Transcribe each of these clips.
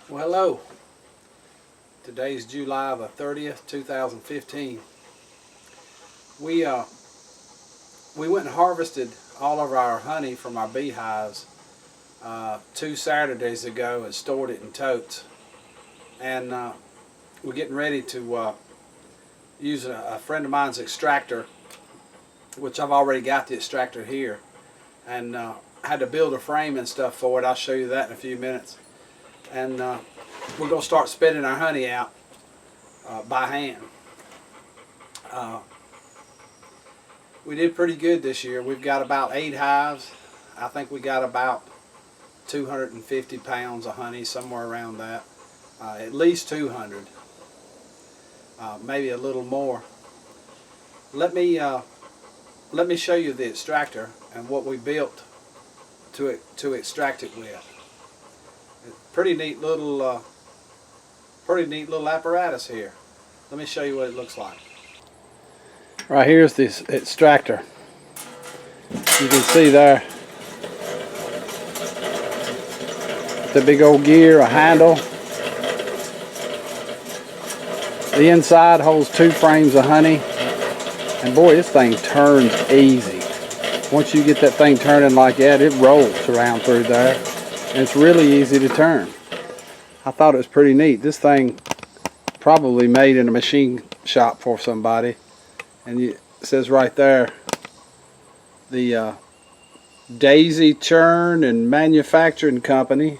Well, hello. Today's July the 30th, 2015. We went and harvested all of our honey from our beehives 2 Saturdays ago and stored it in totes. And we're getting ready to use a friend of mine's extractor, which I've already got the extractor here, and had to build a frame and stuff for it. I'll show you that in a few minutes. And we're going to start spitting our honey out by hand. We did pretty good this year. We've got about 8 hives. I think we got about 250 pounds of honey, somewhere around that. At least 200, maybe a little more. Let me show you the extractor and what we built to extract it with. Pretty neat little apparatus here. Let me show you what it looks like. Right, here's this extractor. You can see there the big old gear, a handle. The inside holds 2 frames of honey, and boy, this thing turns easy. Once you get that thing turning like that, it rolls around through there. And it's really easy to turn. I thought it was pretty neat. This thing probably made in a machine shop for somebody. And it says right there, the Daisy Churn and Manufacturing Company.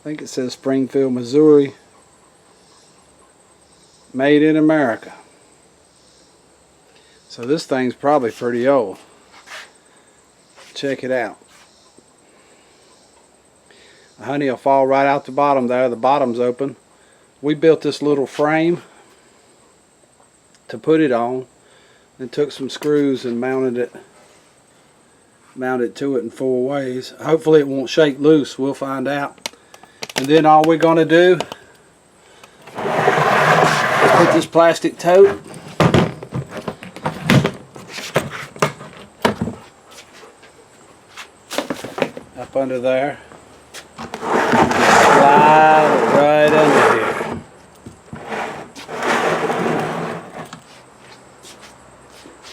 I think it says Springfield, Missouri. Made in America. So this thing's probably pretty old. Check it out. The honey will fall right out the bottom there. The bottom's open. We built this little frame to put it on, and took some screws and mounted it to it in 4 ways. Hopefully it won't shake loose. We'll find out. And then all we're going to do is put this plastic tote up under there. Slide it right under here.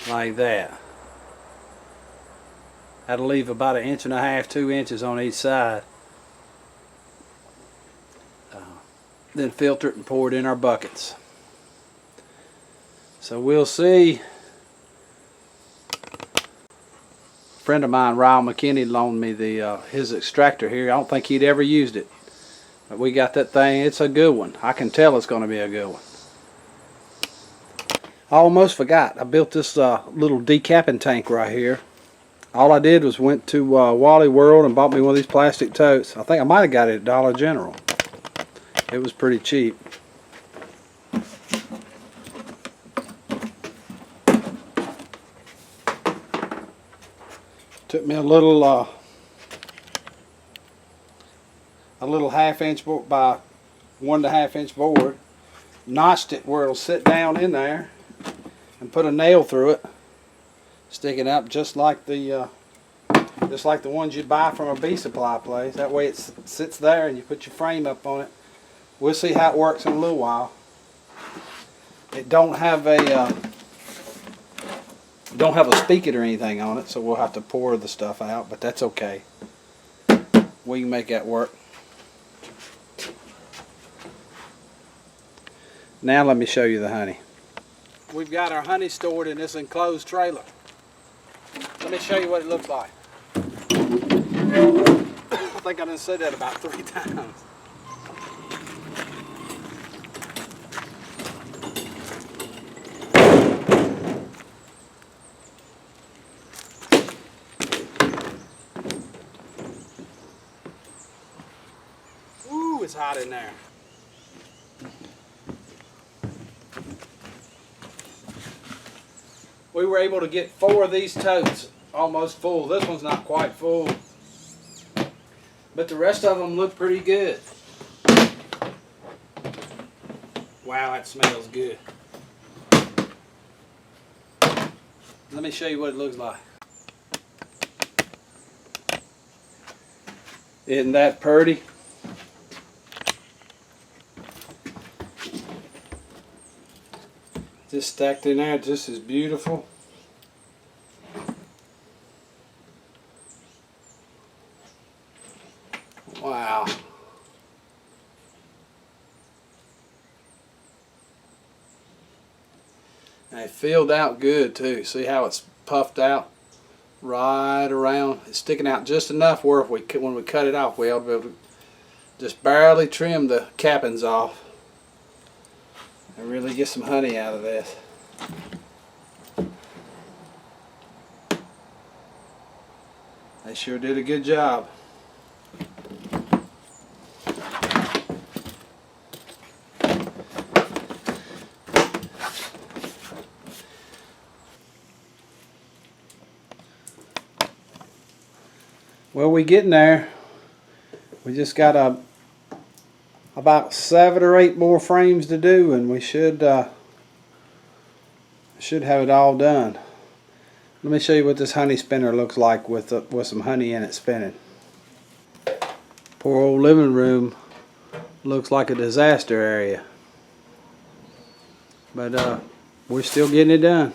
Like that. That'll leave about 1.5 inches, 2 inches on each side. Then filter it and pour it in our buckets. So we'll see. A friend of mine, Ryle McKinney, loaned me his extractor here. I don't think he'd ever used it. But we got that thing. It's a good one. I can tell it's going to be a good one. I almost forgot. I built this little decapping tank right here. All I did was went to Wally World and bought me one of these plastic totes. I think I might have got it at Dollar General. It was pretty cheap. Took me a little 1/2 inch board by 1.5 inch board, notched it where it'll sit down in there, and put a nail through it, sticking up just like the ones you'd buy from a bee supply place. That way it sits there and you put your frame up on it. We'll see how it works in a little while. It don't have a spigot or anything on it, so we'll have to pour the stuff out, but that's okay. We can make that work. Now let me show you the honey. We've got our honey stored in this enclosed trailer. Let me show you what it looks like. I think I done said that about 3 times. Woo, it's hot in there. We were able to get 4 of these totes almost full. This one's not quite full, but the rest of them look pretty good. Wow, that smells good. Let me show you what it looks like. Isn't that pretty? Just stacked in there just as beautiful. Wow. And it filled out good too. See how it's puffed out right around. It's sticking out just enough where if when we cut it off, we'll be able to just barely trim the cappings off and really get some honey out of this. They sure did a good job. Well, we getting there. We just got about 7 or 8 more frames to do, and we should have it all done. Let me show you what this honey spinner looks like with some honey in it spinning. Poor old living room looks like a disaster area, but we're still getting it done.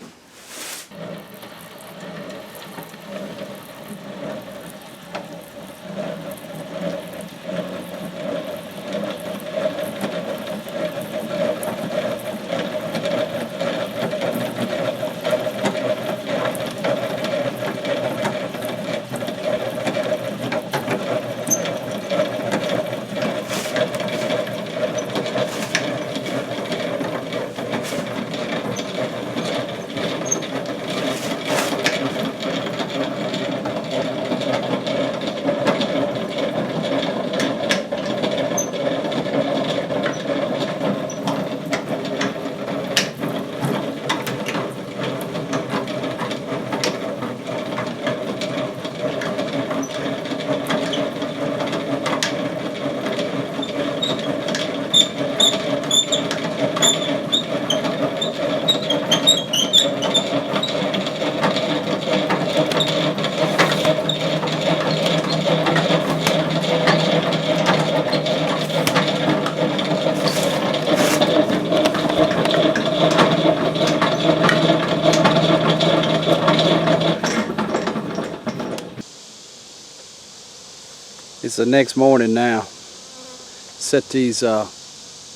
It's the next morning now. Set these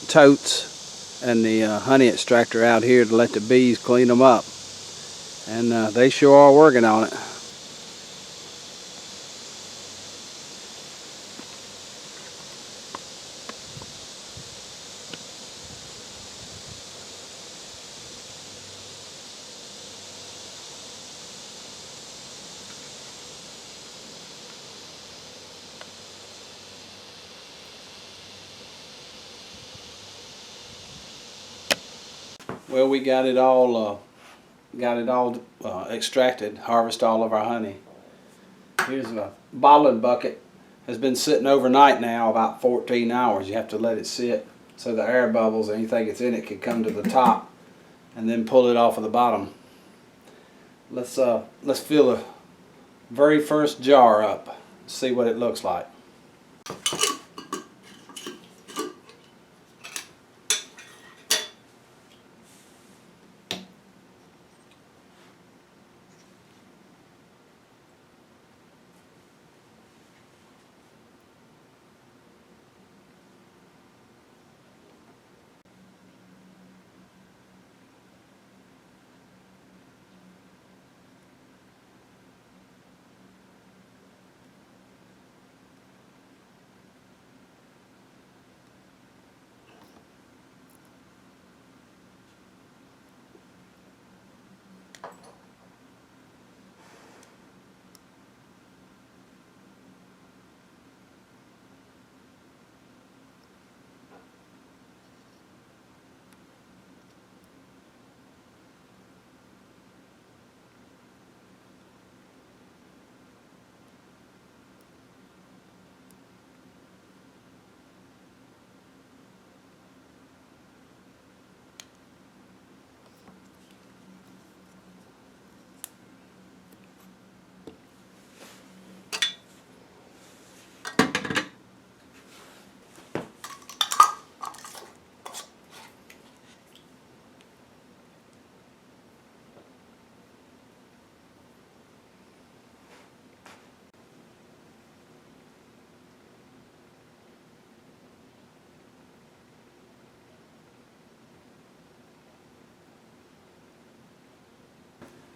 totes and the honey extractor out here to let the bees clean them up, and they sure are working on it. Well, we got it all extracted, harvested all of our honey. Here's a bottling bucket. Has been sitting overnight now, about 14 hours. You have to let it sit so the air bubbles, anything that's in it, can come to the top, and then pull it off of the bottom. Let's fill the very first jar up. See what it looks like.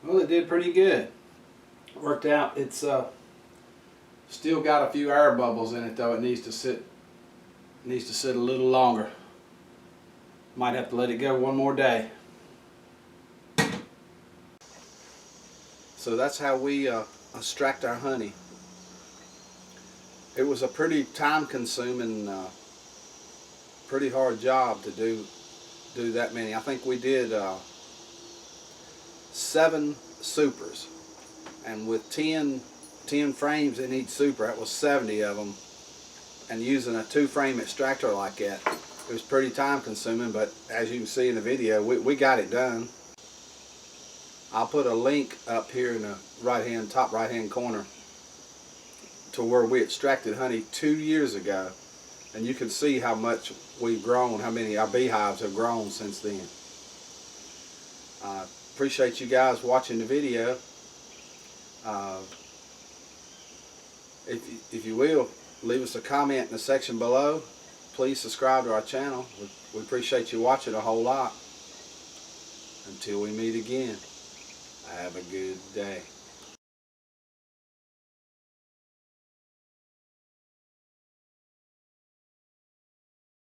Well, it did pretty good. Worked out. It's still got a few air bubbles in it though. It needs to sit a little longer. Might have to let it go one more day. So that's how we extract our honey. It was a pretty time-consuming, pretty hard job to do that many. I think we did 7 supers, and with 10 frames in each super, that was 70 of them. And using a 2-frame extractor like that, it was pretty time-consuming. But as you can see in the video, we got it done. I'll put a link up here in the top right-hand corner to where we extracted honey 2 years ago, and you can see how much we've grown, how many our beehives have grown since then. Appreciate you guys watching the video. If you will, leave us a comment in the section below. Please subscribe to our channel. We appreciate you watching a whole lot. Until we meet again, have a good day.